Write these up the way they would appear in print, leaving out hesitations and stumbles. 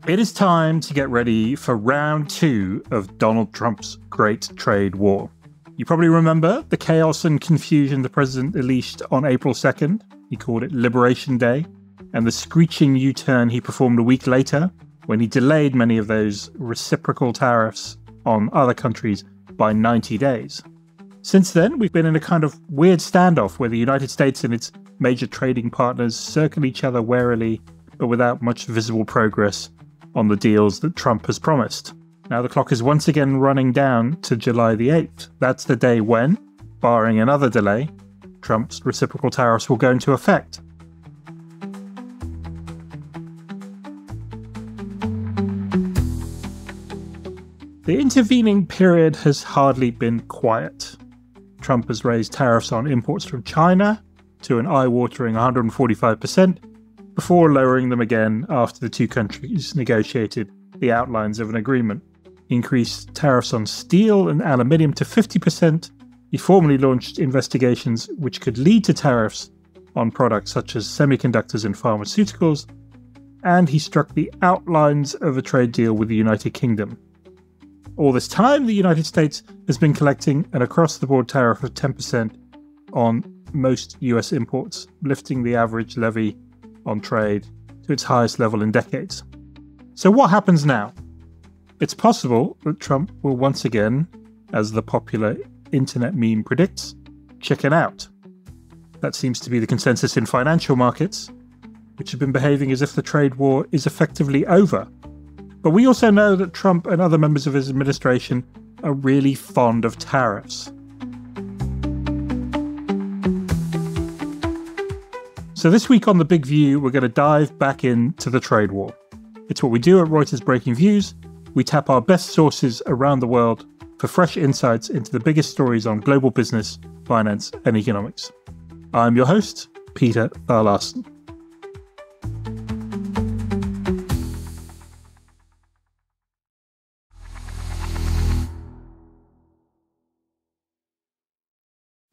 It is time to get ready for round 2 of Donald Trump's Great Trade War. You probably remember the chaos and confusion the president unleashed on April 2nd. He called it Liberation Day, and the screeching U-turn he performed a week later when he delayed many of those reciprocal tariffs on other countries by 90 days. Since then, we've been in a kind of weird standoff where the United States and its major trading partners circle each other warily, but without much visible progress on the deals that Trump has promised. Now the clock is once again running down to July the 8th. That's the day when, barring another delay, Trump's reciprocal tariffs will go into effect. The intervening period has hardly been quiet. Trump has raised tariffs on imports from China to an eye-watering 145%, before lowering them again after the two countries negotiated the outlines of an agreement. He increased tariffs on steel and aluminium to 50%. He formally launched investigations which could lead to tariffs on products such as semiconductors and pharmaceuticals, and he struck the outlines of a trade deal with the United Kingdom. All this time, the United States has been collecting an across-the-board tariff of 10% on most US imports, lifting the average levy on trade to its highest level in decades. So what happens now? It's possible that Trump will once again, as the popular internet meme predicts, chicken out. That seems to be the consensus in financial markets, which have been behaving as if the trade war is effectively over. But we also know that Trump and other members of his administration are really fond of tariffs. So this week on The Big View, we're going to dive back into the trade war. It's what we do at Reuters Breaking Views. We tap our best sources around the world for fresh insights into the biggest stories on global business, finance, and economics. I'm your host, Peter Larsen.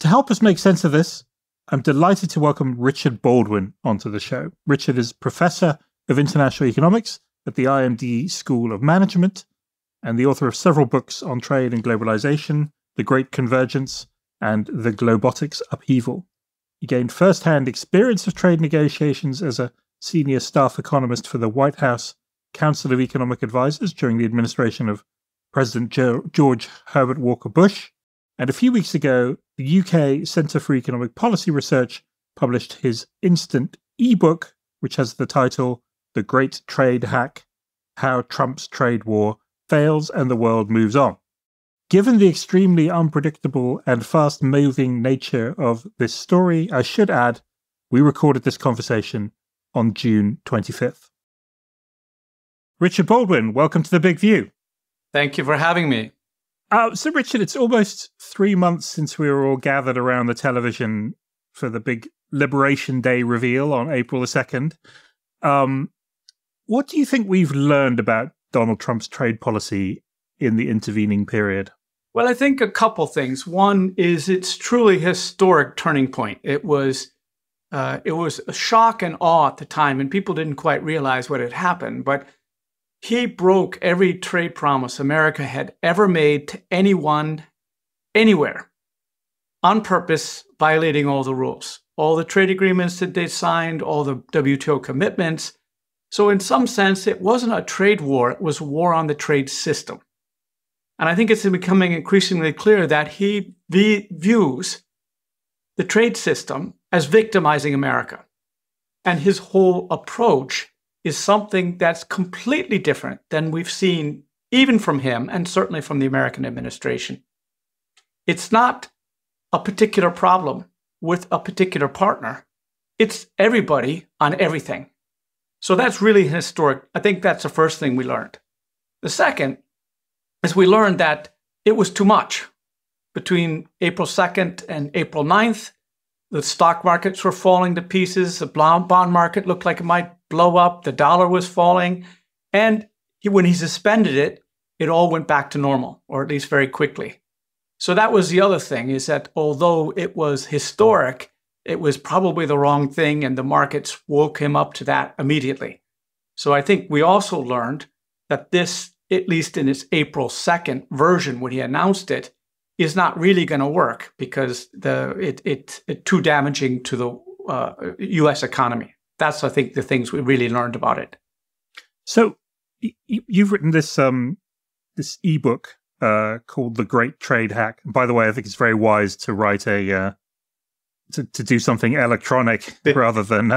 To help us make sense of this, I'm delighted to welcome Richard Baldwin onto the show. Richard is Professor of International Economics at the IMD School of Management and the author of several books on trade and globalization, The Great Convergence, and The Globotics Upheaval. He gained first-hand experience of trade negotiations as a senior staff economist for the White House Council of Economic Advisors during the administration of President George Herbert Walker Bush. And a few weeks ago, the UK Centre for Economic Policy Research published his instant ebook, which has the title, The Great Trade Hack, How Trump's Trade War Fails and the World Moves On. Given the extremely unpredictable and fast-moving nature of this story, I should add, we recorded this conversation on June 25th. Richard Baldwin, welcome to The Big View. Thank you for having me. So, Richard, it's almost 3 months since we were all gathered around the television for the big Liberation Day reveal on April the 2nd. What do you think we've learned about Donald Trump's trade policy in the intervening period? Well, I think a couple things. One is it's truly a historic turning point. It was a shock and awe at the time, and people didn't quite realize what had happened. But he broke every trade promise America had ever made to anyone, anywhere, on purpose, violating all the rules, all the trade agreements that they signed, all the WTO commitments. So in some sense, it wasn't a trade war, it was a war on the trade system. And I think it's becoming increasingly clear that he views the trade system as victimizing America. And his whole approach is something that's completely different than we've seen even from him and certainly from the American administration. It's not a particular problem with a particular partner. It's everybody on everything. So that's really historic. I think that's the first thing we learned. The second is we learned that it was too much. Between April 2nd and April 9th, the stock markets were falling to pieces. The bond market looked like it might blow up. The dollar was falling. And when he suspended it, it all went back to normal, or at least very quickly. So that was the other thing, is that although it was historic, it was probably the wrong thing, and the markets woke him up to that immediately. So I think we also learned that this, at least in its April 2nd version, when he announced it, is not really going to work because it's too damaging to the U.S. economy. That's, I think, the things we really learned about it. So you've written this this ebook called "The Great Trade Hack." And by the way, I think it's very wise to write to do something electronic rather than.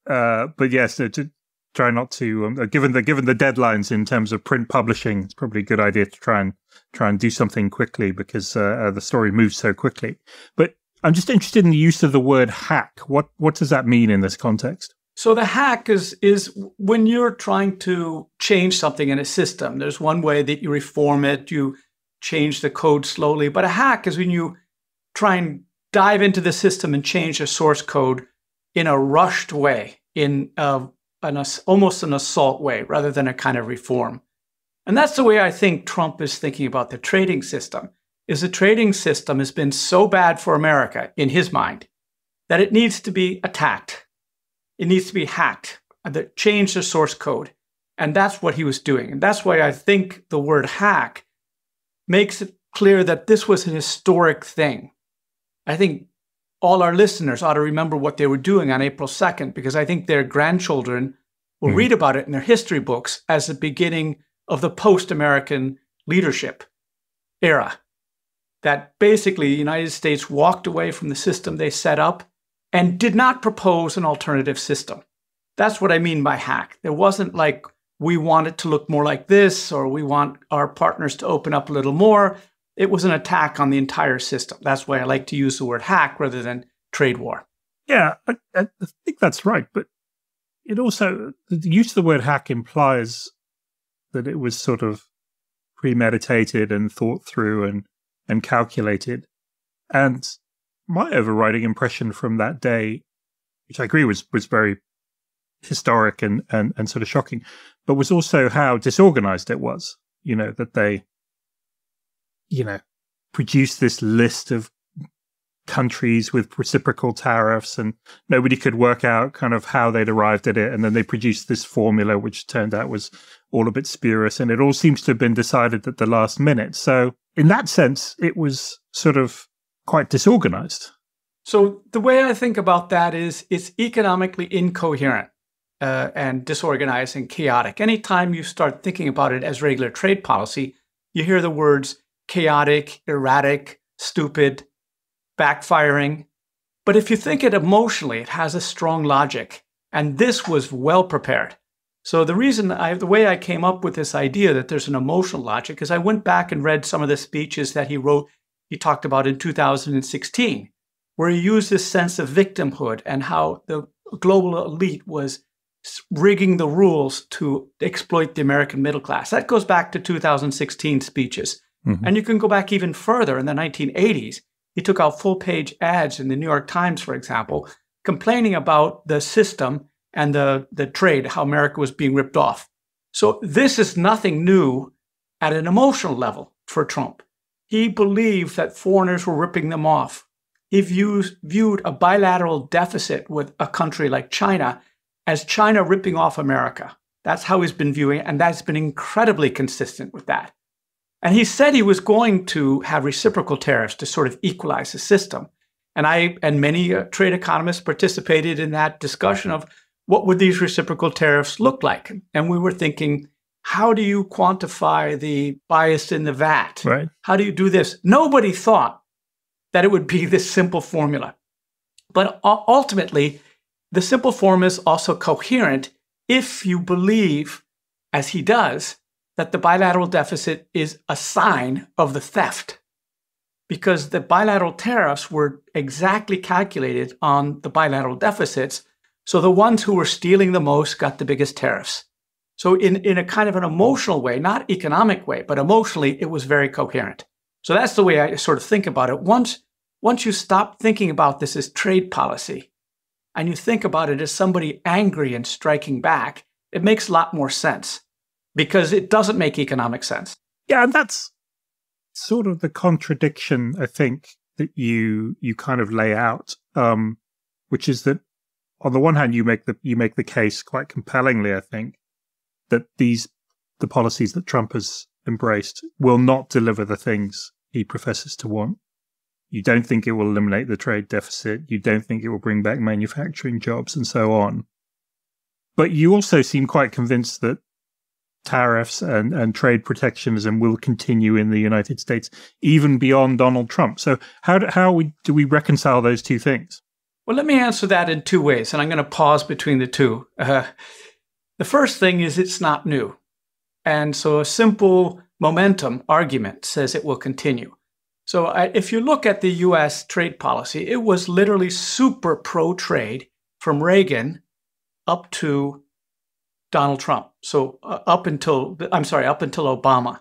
But yes, to try not to. Given the deadlines in terms of print publishing, it's probably a good idea to try and do something quickly because the story moves so quickly. But I'm just interested in the use of the word hack. What does that mean in this context? So the hack is when you're trying to change something in a system. There's one way that you reform it, you change the code slowly. But a hack is when you try and dive into the system and change the source code in a rushed way, in almost an assault way, rather than a kind of reform. And that's the way I think Trump is thinking about the trading system. Is the trading system has been so bad for America, in his mind, that it needs to be attacked. It needs to be hacked, change the source code. And that's what he was doing. And that's why I think the word hack makes it clear that this was an historic thing. I think all our listeners ought to remember what they were doing on April 2nd, because I think their grandchildren will read about it in their history books as the beginning of the post-American leadership era. That basically the United States walked away from the system they set up and did not propose an alternative system. That's what I mean by hack. There wasn't like, we want it to look more like this, or we want our partners to open up a little more. It was an attack on the entire system. That's why I like to use the word hack rather than trade war. Yeah, I think that's right. But it also, the use of the word hack implies that it was sort of premeditated and thought through and calculated. And my overriding impression from that day, which I agree was very historic and sort of shocking, but was also how disorganized it was. That they, produced this list of countries with reciprocal tariffs and nobody could work out kind of how they'd arrived at it. And then they produced this formula, which turned out was all a bit spurious. And it all seems to have been decided at the last minute. So in that sense, it was sort of quite disorganized. So the way I think about that is it's economically incoherent and disorganized and chaotic. Anytime you start thinking about it as regular trade policy, you hear the words chaotic, erratic, stupid, backfiring. But if you think it emotionally, it has a strong logic. And this was well prepared. So the way I came up with this idea that there's an emotional logic is I went back and read some of the speeches that he talked about in 2016, where he used this sense of victimhood and how the global elite was rigging the rules to exploit the American middle class. That goes back to 2016 speeches. Mm-hmm. And you can go back even further in the 1980s. He took out full-page ads in the New York Times, for example, complaining about the system and the trade, how America was being ripped off. So this is nothing new at an emotional level for Trump. He believed that foreigners were ripping them off. He viewed a bilateral deficit with a country like China as China ripping off America. That's how he's been viewing it, and that's been incredibly consistent with that. And he said he was going to have reciprocal tariffs to sort of equalize the system. And many trade economists participated in that discussion of what would these reciprocal tariffs look like? And we were thinking, how do you quantify the bias in the VAT? Right. How do you do this? Nobody thought that it would be this simple formula. But ultimately, the simple formula is also coherent if you believe, as he does, that the bilateral deficit is a sign of the theft. Because the bilateral tariffs were exactly calculated on the bilateral deficits. So the ones who were stealing the most got the biggest tariffs. So in a kind of an emotional way, not economic way, but emotionally, it was very coherent. So that's the way I sort of think about it. Once you stop thinking about this as trade policy and you think about it as somebody angry and striking back, it makes a lot more sense because it doesn't make economic sense. Yeah, and that's sort of the contradiction, I think, that you kind of lay out, which is that on the one hand, you make the case quite compellingly, I think, that the policies that Trump has embraced will not deliver the things he professes to want. You don't think it will eliminate the trade deficit. You don't think it will bring back manufacturing jobs and so on. But you also seem quite convinced that tariffs and trade protectionism will continue in the United States, even beyond Donald Trump. So how do we reconcile those two things? Well, let me answer that in two ways, and I'm going to pause between the two. The first thing is it's not new. And so a simple momentum argument says it will continue. So if you look at the U.S. trade policy, it was literally super pro-trade from Reagan up to Donald Trump. So up until Obama.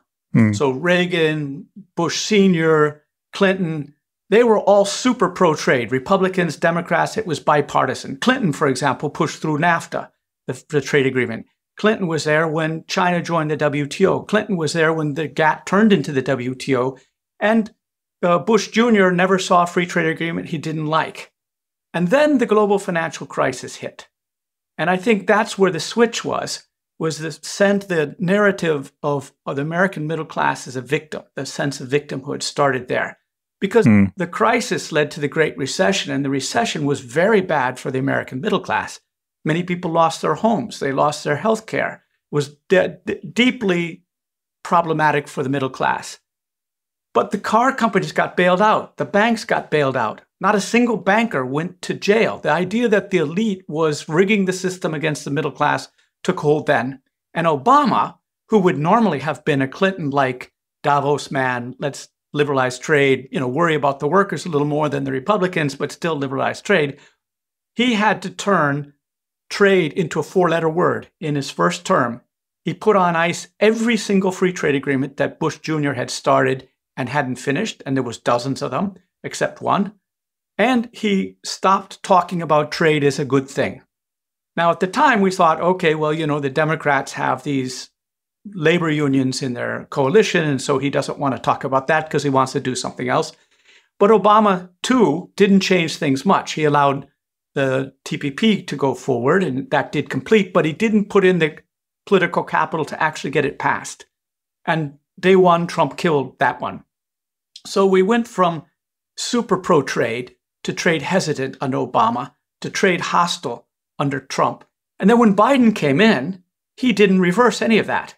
So Reagan, Bush Sr., Clinton, they were all super pro-trade. Republicans, Democrats, it was bipartisan. Clinton, for example, pushed through NAFTA, the trade agreement. Clinton was there when China joined the WTO. Clinton was there when the GATT turned into the WTO. And Bush Jr. never saw a free trade agreement he didn't like. And then the global financial crisis hit. And I think that's where the switch was the narrative of the American middle class as a victim. The sense of victimhood started there. Because the crisis led to the Great Recession, and the recession was very bad for the American middle class. Many people lost their homes. They lost their health care. It was deeply problematic for the middle class. But the car companies got bailed out. The banks got bailed out. Not a single banker went to jail. The idea that the elite was rigging the system against the middle class took hold then. And Obama, who would normally have been a Clinton-like Davos man, let's liberalize trade, worry about the workers a little more than the Republicans, but still liberalize trade, he had to turn trade into a four-letter word in his first term. He put on ice every single free trade agreement that Bush Jr. had started and hadn't finished, and there was dozens of them, except one. And he stopped talking about trade as a good thing. Now, at the time, we thought, okay, well, the Democrats have these labor unions in their coalition, and so he doesn't want to talk about that because he wants to do something else. But Obama, too, didn't change things much. He allowed the TPP to go forward, and that did complete, but he didn't put in the political capital to actually get it passed. And day one, Trump killed that one. So we went from super pro-trade to trade hesitant under Obama to trade hostile under Trump. And then when Biden came in, he didn't reverse any of that.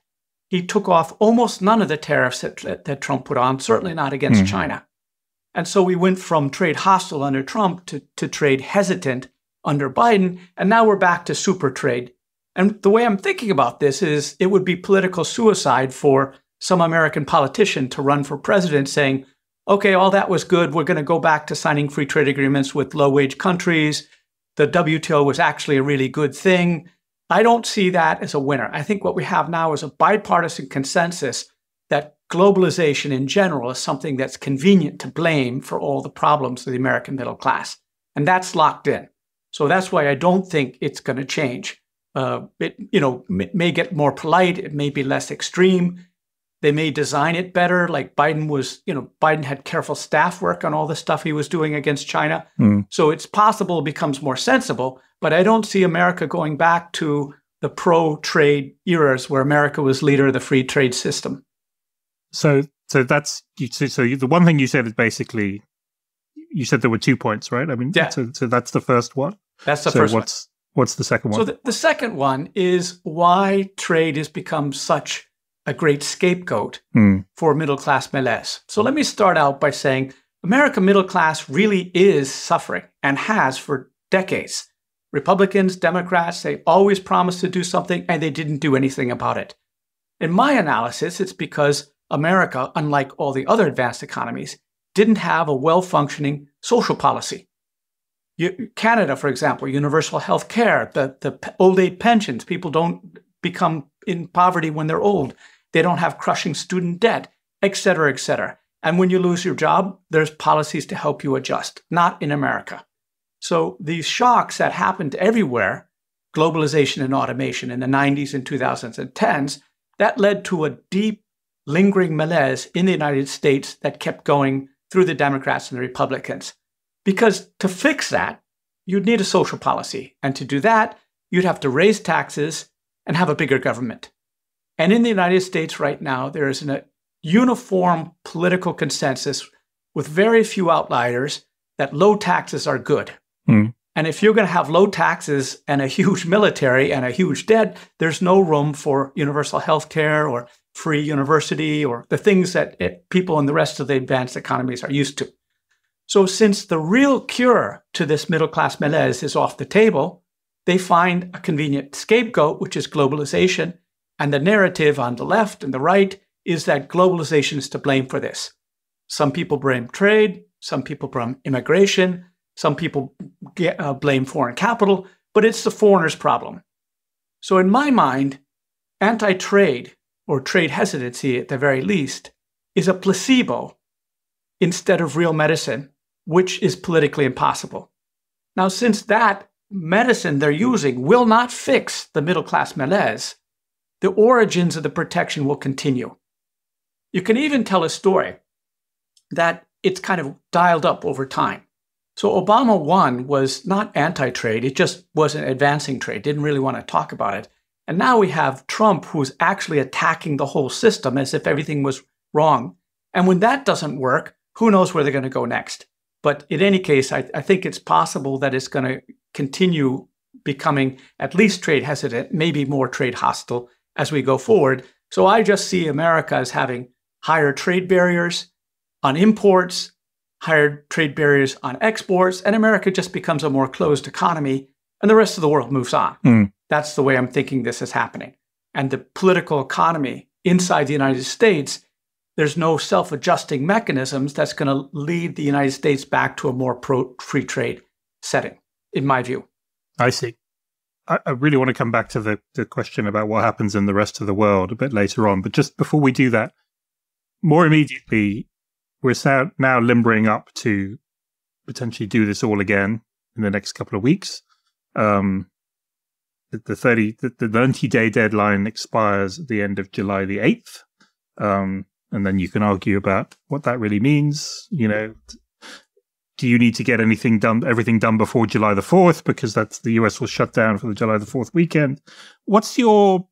He took off almost none of the tariffs that Trump put on, certainly not against China. And so we went from trade hostile under Trump to trade hesitant under Biden, and now we're back to super trade. And the way I'm thinking about this is it would be political suicide for some American politician to run for president saying, okay, all that was good. We're going to go back to signing free trade agreements with low-wage countries. The WTO was actually a really good thing. I don't see that as a winner. I think what we have now is a bipartisan consensus that globalization in general is something that's convenient to blame for all the problems of the American middle class. And that's locked in. So that's why I don't think it's going to change. It may get more polite. It may be less extreme. They may design it better. Like Biden had careful staff work on all the stuff he was doing against China. So it's possible it becomes more sensible, but I don't see America going back to the pro-trade eras where America was leader of the free trade system. So the one thing you said is basically, you said there were 2 points, right? I mean, yeah. So that's the first one. That's the first one. What's the second one? So the second one is why trade has become such a great scapegoat for middle-class malaise. So let me start out by saying American middle class really is suffering and has for decades. Republicans, Democrats, they always promised to do something and they didn't do anything about it. In my analysis, it's because America, unlike all the other advanced economies, didn't have a well-functioning social policy. Canada, for example, universal health care, the old age pensions, people don't become in poverty when they're old. They don't have crushing student debt, et cetera, et cetera. And when you lose your job, there's policies to help you adjust, not in America. So these shocks that happened everywhere, globalization and automation in the 90s and 2000s and 10s, that led to a deep, lingering malaise in the United States that kept going through the Democrats and the Republicans. Because to fix that, you'd need a social policy. And to do that, you'd have to raise taxes and have a bigger government. And in the United States right now, there is a uniform political consensus with very few outliers that low taxes are good. And if you're going to have low taxes and a huge military and a huge debt, there's no room for universal health care or free university or the things that people in the rest of the advanced economies are used to. So since the real cure to this middle-class malaise is off the table, they find a convenient scapegoat, which is globalization. And the narrative on the left and the right is that globalization is to blame for this. Some people blame trade, some people blame immigration, some people blame foreign capital, but it's the foreigner's problem. So in my mind, anti-trade, or trade hesitancy at the very least, is a placebo instead of real medicine, which is politically impossible. Now, since that medicine they're using will not fix the middle-class malaise, the origins of the protection will continue. You can even tell a story that it's kind of dialed up over time. So Obama 1 was not anti-trade, it just wasn't advancing trade, didn't really want to talk about it. And now we have Trump who's actually attacking the whole system as if everything was wrong. And when that doesn't work, who knows where they're going to go next. But in any case, I think it's possible that it's going to continue becoming at least trade hesitant, maybe more trade hostile as we go forward. So I just see America as having higher trade barriers on imports, higher trade barriers on exports, and America just becomes a more closed economy, and the rest of the world moves on. That's the way I'm thinking this is happening. And the political economy inside the United States, there's no self-adjusting mechanisms that's going to lead the United States back to a more pro-free trade setting, in my view. I see. I really want to come back to the question about what happens in the rest of the world a bit later on. But just before we do that, more immediately, we're now limbering up to potentially do this all again in the next couple of weeks. The 90-day deadline expires at the end of July the 8th. And then you can argue about what that really means. You know, do you need to get everything done before July the 4th? Because that's the US will shut down for the July the 4th weekend. What's your,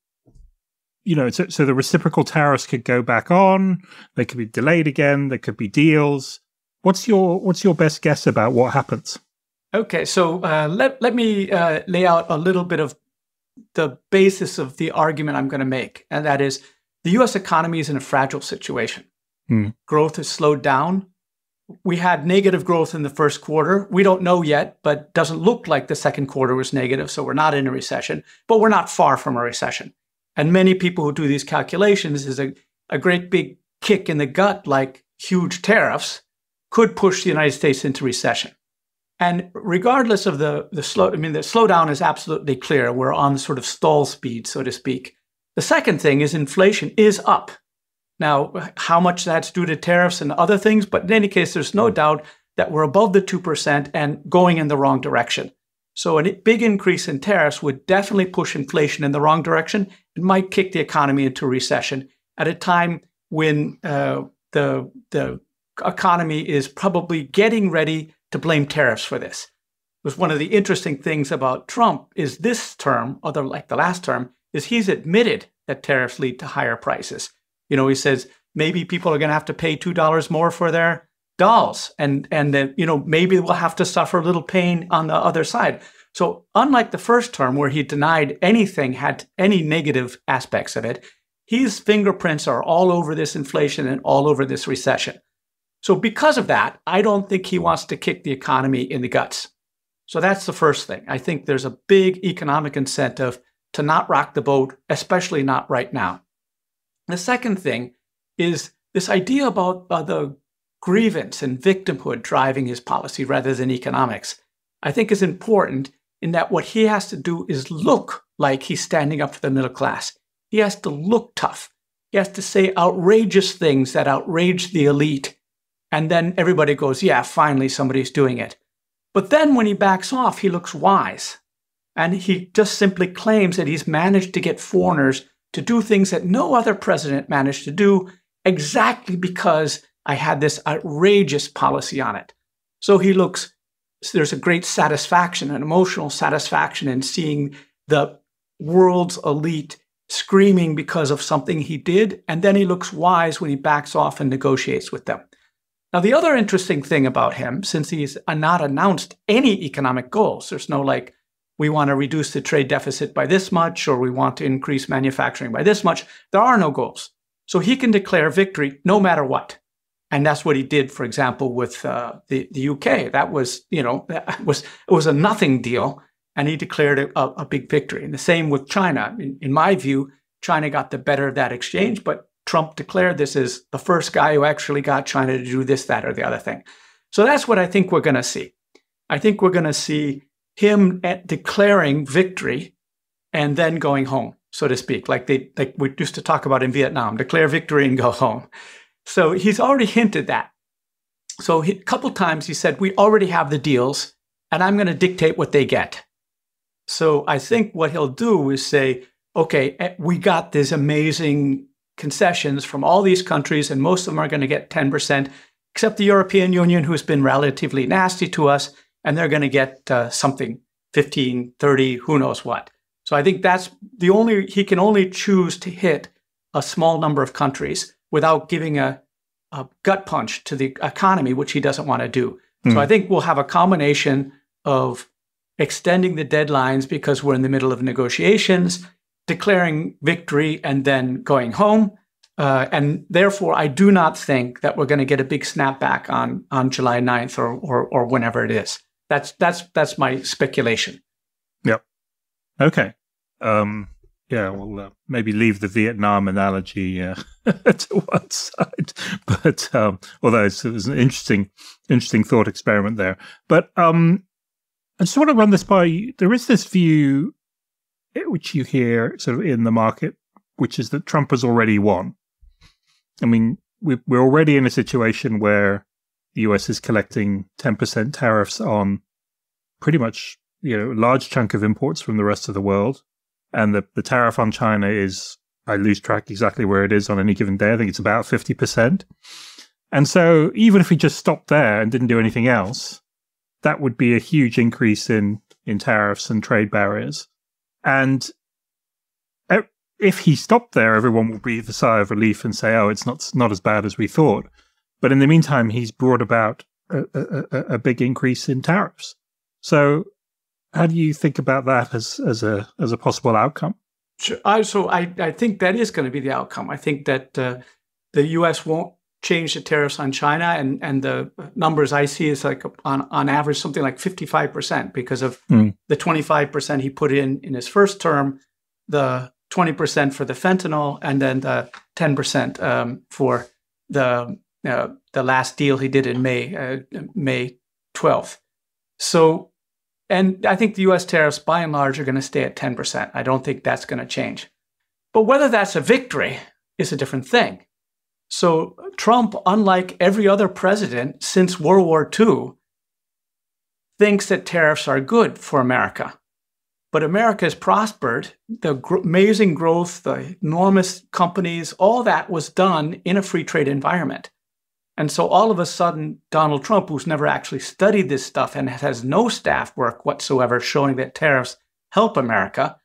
so the reciprocal tariffs could go back on. They could be delayed again. There could be deals. What's your best guess about what happens? Okay, so let me lay out a little bit of the basis of the argument I'm going to make, and that is the U.S. economy is in a fragile situation. Growth has slowed down. We had negative growth in the first quarter. We don't know yet, but doesn't look like the second quarter was negative, so we're not in a recession, but we're not far from a recession. And many people who do these calculations is a great big kick in the gut, like huge tariffs, could push the United States into recession. And regardless of the slowdown is absolutely clear. We're on sort of stall speed, so to speak. The second thing is inflation is up. Now, how much that's due to tariffs and other things, but in any case, there's no doubt that we're above the 2% and going in the wrong direction. So a big increase in tariffs would definitely push inflation in the wrong direction and might kick the economy into recession at a time when the economy is probably getting ready to blame tariffs for this. Because one of the interesting things about Trump is this term, other like the last term, is he's admitted that tariffs lead to higher prices. You know, he says maybe people are going to have to pay $2 more for their dolls, and then maybe we'll have to suffer a little pain on the other side. So unlike the first term where he denied anything had any negative aspects of it, his fingerprints are all over this inflation and all over this recession. So because of that, I don't think he wants to kick the economy in the guts. So that's the first thing. I think there's a big economic incentive to not rock the boat, especially not right now. The second thing is this idea about the grievance and victimhood driving his policy rather than economics, I think is important in that what he has to do is look like he's standing up for the middle class. He has to look tough. He has to say outrageous things that outrage the elite. And then everybody goes, yeah, finally somebody's doing it. But then when he backs off, he looks wise. And he just simply claims that he's managed to get foreigners to do things that no other president managed to do exactly because I had this outrageous policy on it. So he looks there's a great satisfaction, an emotional satisfaction in seeing the world's elite screaming because of something he did, and then he looks wise when he backs off and negotiates with them. Now, the other interesting thing about him, since he's not announced any economic goals, there's no like, we want to reduce the trade deficit by this much, or we want to increase manufacturing by this much. There are no goals. So he can declare victory no matter what. And that's what he did, for example, with the UK. That was, it was a nothing deal. And he declared a big victory. And the same with China. In my view, China got the better of that exchange, but Trump declared this as the first guy who actually got China to do this, that, or the other thing. So that's what I think we're going to see. I think we're going to see him declaring victory and then going home, so to speak, like we used to talk about in Vietnam, declare victory and go home. So he's already hinted that. So a couple times he said, we already have the deals and I'm going to dictate what they get. So I think what he'll do is say, okay, we got these amazing concessions from all these countries and most of them are going to get 10%, except the European Union, who's been relatively nasty to us, and they're going to get something, 15, 30, who knows what. So I think that's he can only choose to hit a small number of countries without giving a gut punch to the economy, which he doesn't want to do. So I think we'll have a combination of extending the deadlines because we're in the middle of negotiations, declaring victory, and then going home. And therefore, I do not think that we're going to get a big snapback on July 9th or whenever it is. That's my speculation. Yep. Okay. Yeah, we'll maybe leave the Vietnam analogy to one side. But although it was an interesting thought experiment there. But I just want to run this by you. There is this view, which you hear sort of in the market, which is that Trump has already won. I mean, we're already in a situation where the US is collecting 10% tariffs on pretty much, a large chunk of imports from the rest of the world. And the tariff on China is, I lose track exactly where it is on any given day. I think it's about 50%. And so even if we just stopped there and didn't do anything else, that would be a huge increase in tariffs and trade barriers. And if he stopped there, everyone will breathe a sigh of relief and say, oh, it's not as bad as we thought. But in the meantime, he's brought about a big increase in tariffs. So how do you think about that as a possible outcome? Sure. So I think that is going to be the outcome. I think that the U.S. won't change the tariffs on China, and the numbers I see is like on average something like 55% because of the 25% he put in his first term, the 20% for the fentanyl, and then the 10% for the last deal he did in May 12th. So. And I think the U.S. tariffs, by and large, are going to stay at 10%. I don't think that's going to change. But whether that's a victory is a different thing. So Trump, unlike every other president since World War II, thinks that tariffs are good for America. But America has prospered. The amazing growth, the enormous companies, all that was done in a free trade environment. And so all of a sudden, Donald Trump, who's never actually studied this stuff and has no staff work whatsoever showing that tariffs help America,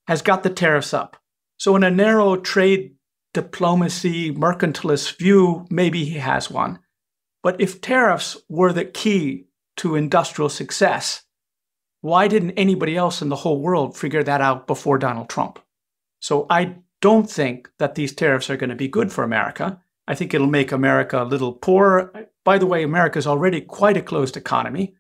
has got the tariffs up. So in a narrow trade diplomacy, mercantilist view, maybe he has one. But if tariffs were the key to industrial success, why didn't anybody else in the whole world figure that out before Donald Trump? So I don't think that these tariffs are going to be good for America. I think it'll make America a little poorer. By the way, America is already quite a closed economy.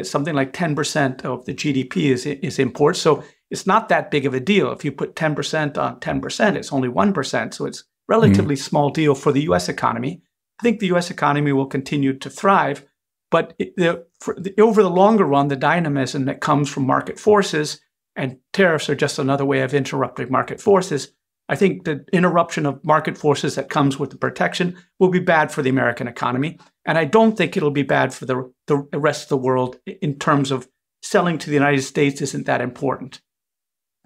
Something like 10% of the GDP is imports. So it's not that big of a deal. If you put 10% on 10%, it's only 1%. So it's relatively small deal for the U.S. economy. I think the U.S. economy will continue to thrive. But over the longer run, the dynamism that comes from market forces, and tariffs are just another way of interrupting market forces, I think the interruption of market forces that comes with the protection will be bad for the American economy. And I don't think it'll be bad for the rest of the world in terms of selling to the United States isn't that important.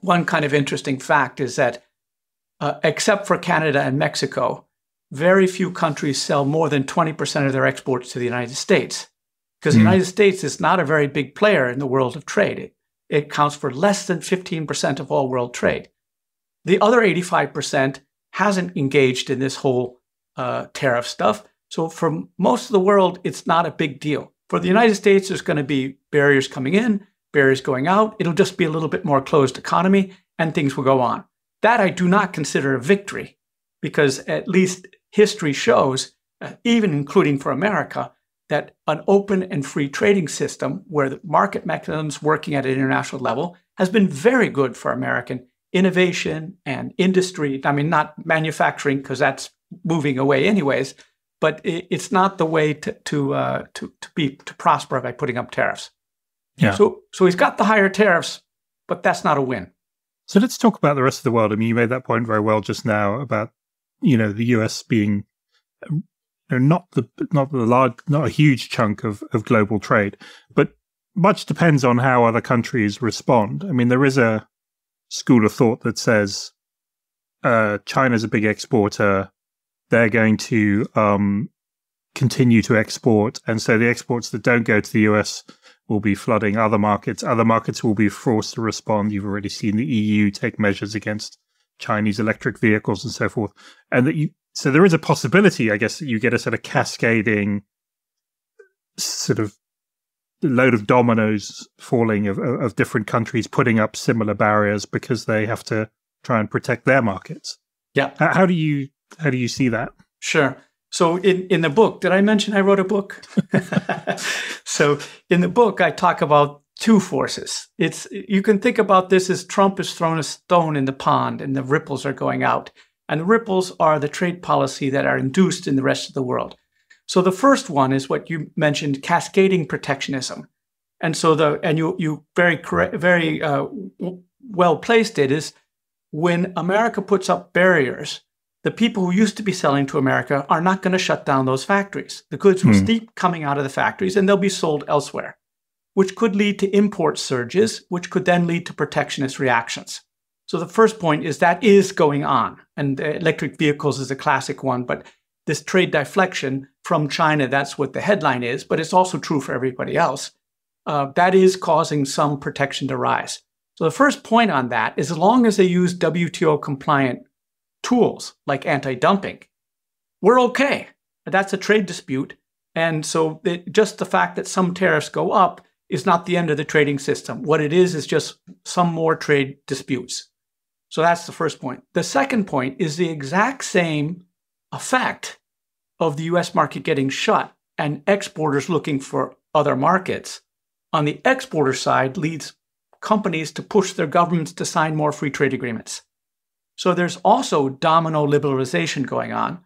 One kind of interesting fact is that except for Canada and Mexico, very few countries sell more than 20% of their exports to the United States. because the United States is not a very big player in the world of trade. It accounts for less big player in the world of trade. It accounts for less than 15% of all world trade. The other 85% hasn't engaged in this whole tariff stuff. So for most of the world, it's not a big deal. For the United States, there's going to be barriers coming in, barriers going out. It'll just be a little bit more closed economy, and things will go on. That I do not consider a victory, because at least history shows, even including for America, that an open and free trading system where the market mechanisms working at an international level has been very good for American innovation and industry. I mean, not manufacturing, because that's moving away anyways, but it's not the way to prosper by putting up tariffs. Yeah. So he's got the higher tariffs, but that's not a win. So let's talk about the rest of the world. I mean, you made that point very well just now about, the US being not a huge chunk of global trade, but much depends on how other countries respond. I mean, there is a school of thought that says China's a big exporter. They're going to continue to export. And so the exports that don't go to the US will be flooding other markets. Other markets will be forced to respond. You've already seen the EU take measures against Chinese electric vehicles and so forth. And so there is a possibility, I guess, that you get a sort of cascading sort of load of dominoes falling of different countries putting up similar barriers because they have to try and protect their markets. Yeah. How do you see that? Sure. So in the book, did I mention I wrote a book? So in the book, I talk about two forces. You can think about this as Trump has thrown a stone in the pond and the ripples are going out. And the ripples are the trade policy that are induced in the rest of the world. So the first one is what you mentioned, cascading protectionism. And so you very well placed it is when America puts up barriers, the people who used to be selling to America are not going to shut down those factories. The goods will keep coming out of the factories and they'll be sold elsewhere, which could lead to import surges, which could then lead to protectionist reactions. So the first point is that is going on. And electric vehicles is a classic one, but this trade deflection from China, that's what the headline is, but it's also true for everybody else. That is causing some protection to rise. So the first point on that is as long as they use WTO compliant tools like anti-dumping, we're okay. That's a trade dispute. And so just the fact that some tariffs go up is not the end of the trading system. What it is just some more trade disputes. So that's the first point. The second point is the exact same effect of the US market getting shut and exporters looking for other markets. On the exporter side leads companies to push their governments to sign more free trade agreements. So there's also domino liberalization going on.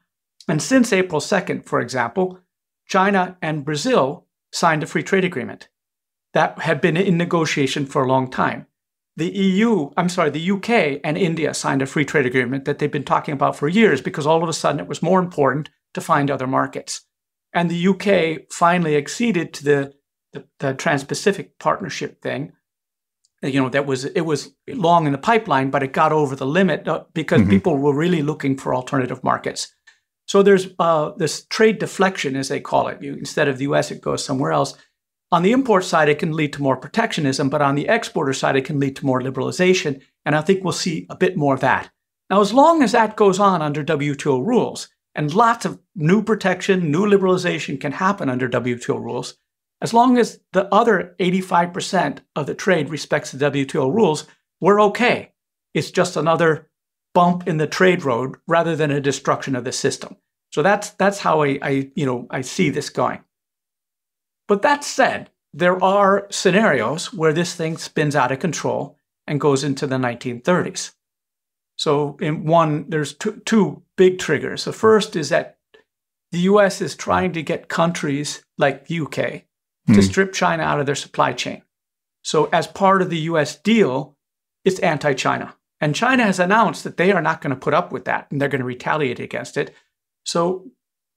And since April 2nd, for example, China and Brazil signed a free trade agreement that had been in negotiation for a long time. The UK and India signed a free trade agreement that they've been talking about for years because all of a sudden it was more important to find other markets. And the UK finally acceded to the Trans-Pacific Partnership thing. It was long in the pipeline, but it got over the limit because people were really looking for alternative markets. So there's this trade deflection, as they call it. Instead of the US, it goes somewhere else. On the import side, it can lead to more protectionism, but on the exporter side, it can lead to more liberalization. And I think we'll see a bit more of that. Now, as long as that goes on under WTO rules, and lots of new protection, new liberalization can happen under WTO rules, as long as the other 85% of the trade respects the WTO rules, we're okay. It's just another bump in the trade road rather than a destruction of the system. So that's how I see this going. But that said, there are scenarios where this thing spins out of control and goes into the 1930s. So there's two big triggers. The first is that the US is trying to get countries like the UK to strip China out of their supply chain. So as part of the US deal, it's anti-China. And China has announced that they are not going to put up with that and they're going to retaliate against it. So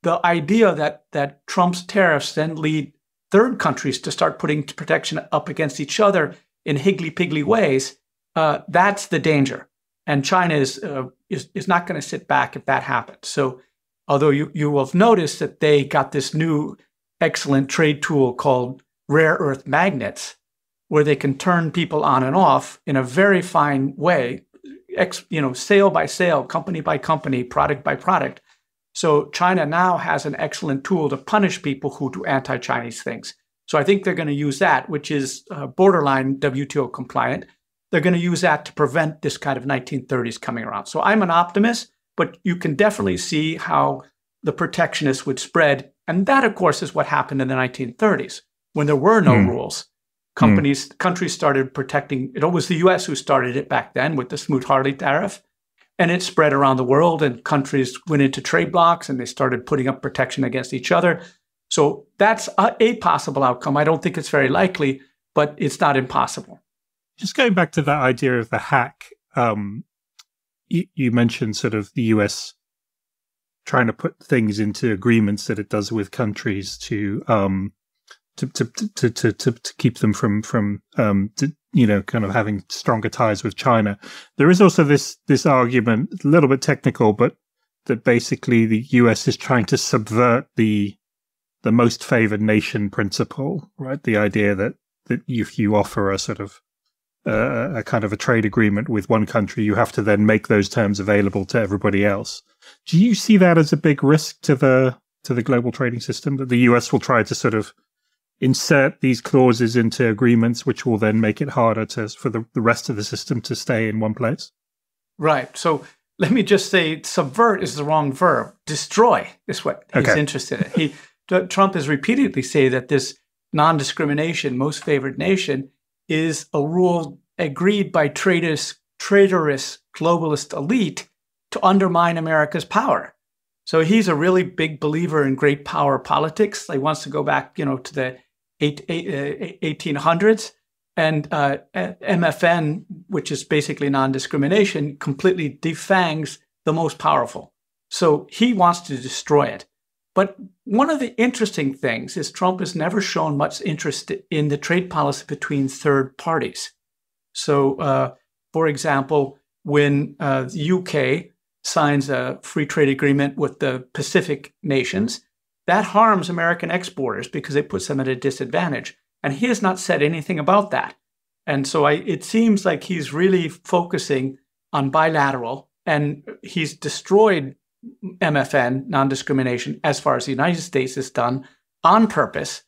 the idea that Trump's tariffs then lead third countries to start putting protection up against each other in higgly-piggly ways, that's the danger. And China is not going to sit back if that happens. So although you will have noticed that they got this new excellent trade tool called rare earth magnets, where they can turn people on and off in a very fine way, sale by sale, company by company, product by product. So China now has an excellent tool to punish people who do anti-Chinese things. So I think they're going to use that, which is borderline WTO compliant. They're going to use that to prevent this kind of 1930s coming around. So I'm an optimist, but you can definitely see how the protectionists would spread. And that, of course, is what happened in the 1930s when there were no rules. Countries started protecting. It was the US who started it back then with the Smoot-Hawley tariff. And it spread around the world, and countries went into trade blocs and they started putting up protection against each other. So that's a possible outcome. I don't think it's very likely, but it's not impossible. Just going back to that idea of the hack, you mentioned sort of the US trying to put things into agreements that it does with countries to keep them from kind of having stronger ties with China. There is also this argument, a little bit technical, but that basically the US is trying to subvert the most favored nation principle, right? The idea that if you offer a sort of a kind of a trade agreement with one country, you have to then make those terms available to everybody else. Do you see that as a big risk to the global trading system, that the US will try to sort of insert these clauses into agreements, which will then make it harder for the rest of the system to stay in one place? Right. So let me just say, subvert is the wrong verb. Destroy is what he's interested in. Trump has repeatedly said that this non-discrimination, most favored nation, is a rule agreed by traitorous globalist elite to undermine America's power. So he's a really big believer in great power politics. He wants to go back, to the 1800s. And MFN, which is basically non-discrimination, completely defangs the most powerful. So he wants to destroy it. But one of the interesting things is Trump has never shown much interest in the trade policy between third parties. So, for example, when the UK signs a free trade agreement with the Pacific nations, that harms American exporters because it puts them at a disadvantage. And he has not said anything about that. And so it seems like he's really focusing on bilateral, and he's destroyed MFN, non-discrimination, as far as the United States has done on purpose.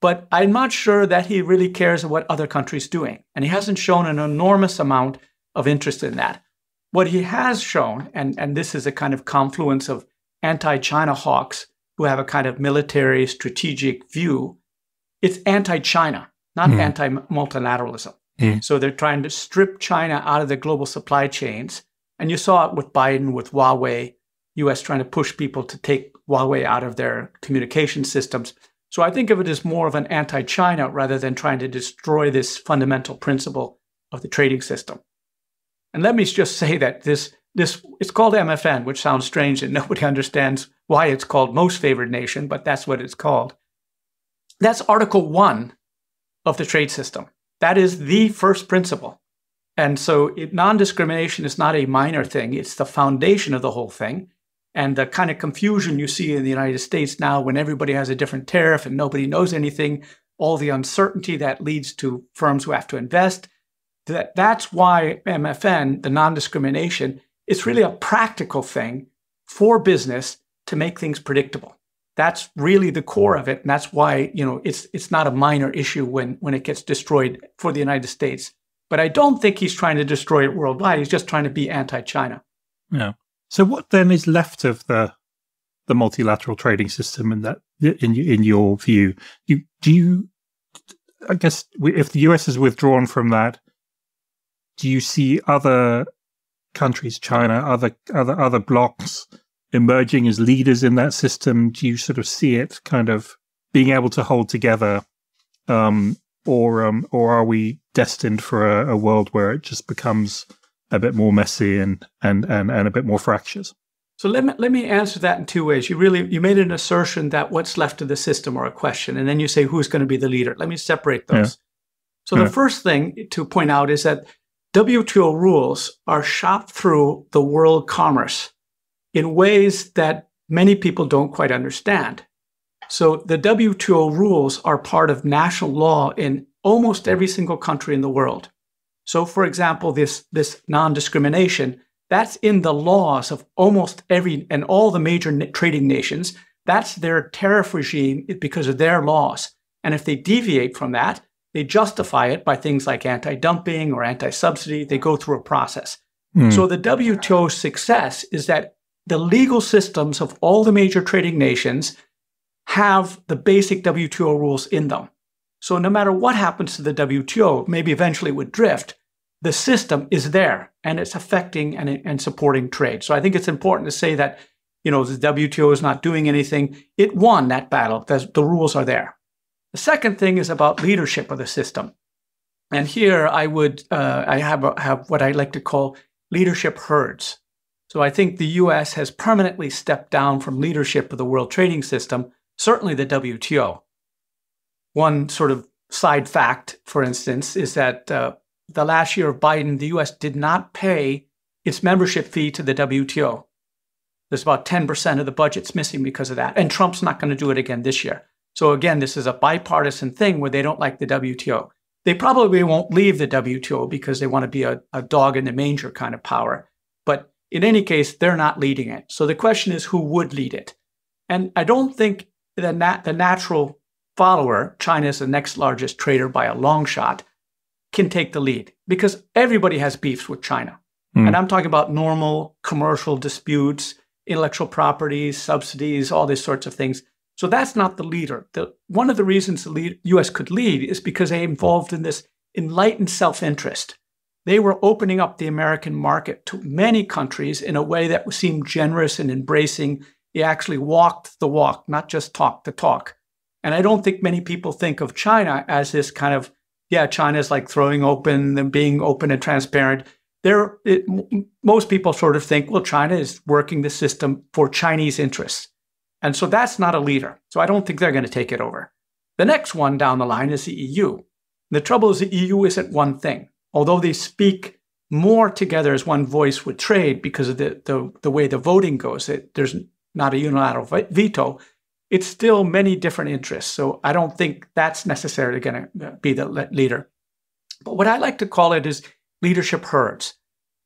But I'm not sure that he really cares what other countries are doing. And he hasn't shown an enormous amount of interest in that. What he has shown, and this is a kind of confluence of anti-China hawks who have a kind of military strategic view, it's anti-China, not anti-multilateralism. So they're trying to strip China out of the global supply chains. And you saw it with Biden, with Huawei, US trying to push people to take Huawei out of their communication systems. So I think of it as more of an anti-China rather than trying to destroy this fundamental principle of the trading system. And let me just say that this it's called MFN, which sounds strange and nobody understands why it's called most favored nation, but that's what it's called. That's Article 1 of the trade system. That is the first principle. And so non-discrimination is not a minor thing. It's the foundation of the whole thing. And the kind of confusion you see in the United States now when everybody has a different tariff and nobody knows anything, all the uncertainty that leads to firms who have to invest, that's why MFN, the non-discrimination, is really a practical thing for business to make things predictable. That's really the core of it. And that's why, it's not a minor issue when it gets destroyed for the United States. But I don't think he's trying to destroy it worldwide. He's just trying to be anti-China. Yeah. So what then is left of the multilateral trading system in that, in your view? I guess if the US is withdrawn from that, do you see other countries, China, other blocs emerging as leaders in that system? Do you sort of see it kind of being able to hold together, or are we destined for a world where it just becomes a bit more messy and a bit more fractious? So let me answer that in two ways. You made an assertion that what's left of the system, or a question, and then you say who's going to be the leader. Let me separate those. Yeah. So the first thing to point out is that WTO rules are shopped through the world commerce in ways that many people don't quite understand. So the WTO rules are part of national law in almost every single country in the world. So, for example, this non-discrimination, that's in the laws of almost every and all the major trading nations. That's their tariff regime because of their laws. And if they deviate from that, they justify it by things like anti-dumping or anti-subsidy. They go through a process. So the WTO's success is that the legal systems of all the major trading nations have the basic WTO rules in them. So no matter what happens to the WTO, maybe eventually it would drift, the system is there and it's affecting and supporting trade. So I think it's important to say that, the WTO is not doing anything. It won that battle. The rules are there. The second thing is about leadership of the system. And here I have what I like to call leadership herds. So I think the US has permanently stepped down from leadership of the world trading system, certainly the WTO. One sort of side fact, for instance, is that the last year of Biden, the US did not pay its membership fee to the WTO. There's about 10% of the budget's missing because of that. And Trump's not going to do it again this year. So again, this is a bipartisan thing where they don't like the WTO. They probably won't leave the WTO because they want to be a dog in the manger kind of power. But in any case, they're not leading it. So the question is, who would lead it? And I don't think the natural follower, China is the next largest trader by a long shot, can take the lead because everybody has beefs with China. And I'm talking about normal commercial disputes, intellectual property, subsidies, all these sorts of things. So that's not the leader. One of the reasons the U.S. could lead is because they involved in this enlightened self-interest. They were opening up the American market to many countries in a way that seemed generous and embracing. They actually walked the walk, not just talked the talk. And I don't think many people think of China as this kind of, China's like throwing open and being open and transparent. Most people sort of think, well, China is working the system for Chinese interests. And so that's not a leader. So I don't think they're going to take it over. The next one down the line is the EU. The trouble is the EU isn't one thing. Although they speak more together as one voice with trade because of the way the voting goes, there's not a unilateral veto, it's still many different interests. So I don't think that's necessarily going to be the leader. But what I like to call it is leadership herds.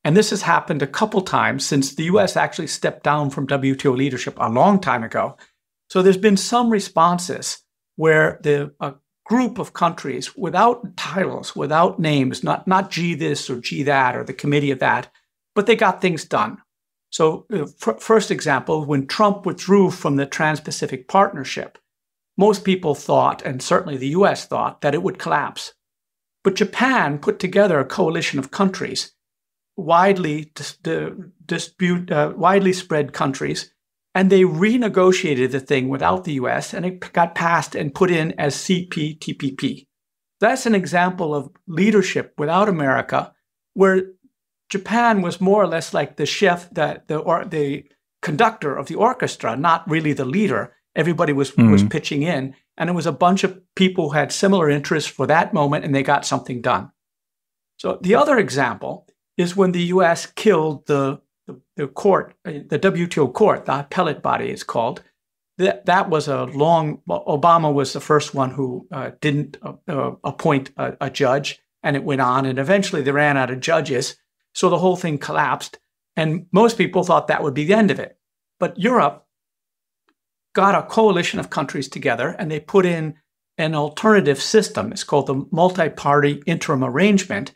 And this has happened a couple times since the US actually stepped down from WTO leadership a long time ago. So there's been some responses where a group of countries without titles, without names, not G this or G that or the committee of that, but they got things done. So first example, when Trump withdrew from the Trans-Pacific Partnership, most people thought, and certainly the US thought, that it would collapse. But Japan put together a coalition of countries, widely spread countries, and they renegotiated the thing without the US, and it got passed and put in as CPTPP. That's an example of leadership without America, where Japan was more or less like the chef, the conductor of the orchestra, not really the leader. Everybody was pitching in, and it was a bunch of people who had similar interests for that moment, and they got something done. So the other example is when the U.S. killed the court, the WTO court, the appellate body is called. That was Obama was the first one who didn't appoint a judge, and it went on, and eventually they ran out of judges. So the whole thing collapsed, and most people thought that would be the end of it. But Europe got a coalition of countries together, and they put in an alternative system. It's called the multi-party interim arrangement,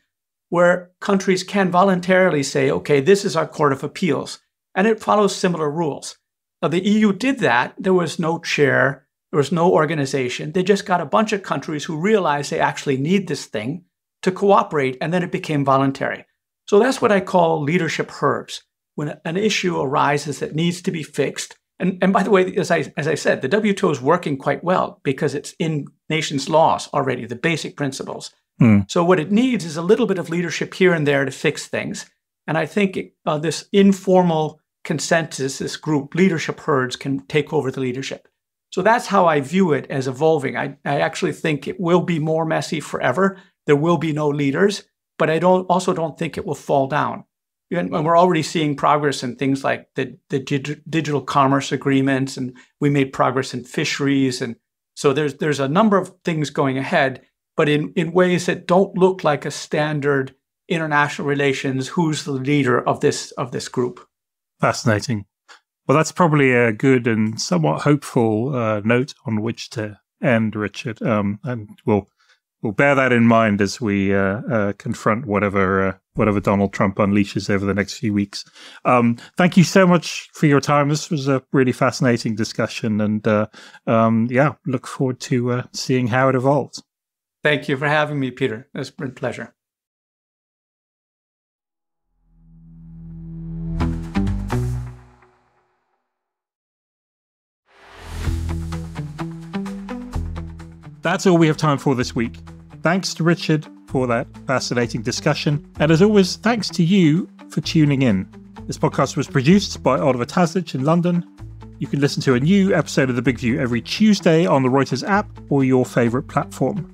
where countries can voluntarily say, okay, this is our Court of Appeals, and it follows similar rules. Now, the EU did that. There was no chair. There was no organization. They just got a bunch of countries who realized they actually need this thing to cooperate, and then it became voluntary. So that's what I call leadership herds. When an issue arises that needs to be fixed, and by the way, as I said, the WTO is working quite well because it's in nations' laws already, the basic principles. So what it needs is a little bit of leadership here and there to fix things. And I think this informal consensus, this group, leadership herds, can take over the leadership. So that's how I view it as evolving. I actually think it will be more messy forever. There will be no leaders. But I also don't think it will fall down. and we're already seeing progress in things like the digital commerce agreements, and we made progress in fisheries. And so there's a number of things going ahead, but in ways that don't look like a standard international relations, who's the leader of this group. Fascinating. Well, that's probably a good and somewhat hopeful note on which to end, Richard. And we'll bear that in mind as we confront whatever Donald Trump unleashes over the next few weeks. Thank you so much for your time. This was a really fascinating discussion, and look forward to seeing how it evolves. Thank you for having me, Peter. It's been a pleasure. That's all we have time for this week. Thanks to Richard for that fascinating discussion. And as always, thanks to you for tuning in. This podcast was produced by Oliver Taslich in London. You can listen to a new episode of The Big View every Tuesday on the Reuters app or your favourite platform.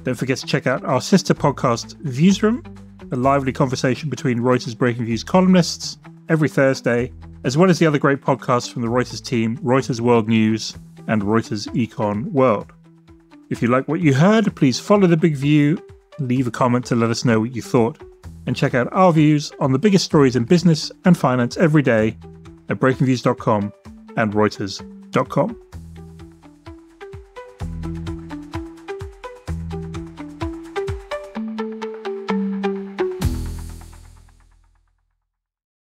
Don't forget to check out our sister podcast, Viewsroom, a lively conversation between Reuters Breaking Views columnists every Thursday, as well as the other great podcasts from the Reuters team, Reuters World News and Reuters Econ World. If you like what you heard, please follow The Big View, leave a comment to let us know what you thought, and check out our views on the biggest stories in business and finance every day at breakingviews.com and reuters.com.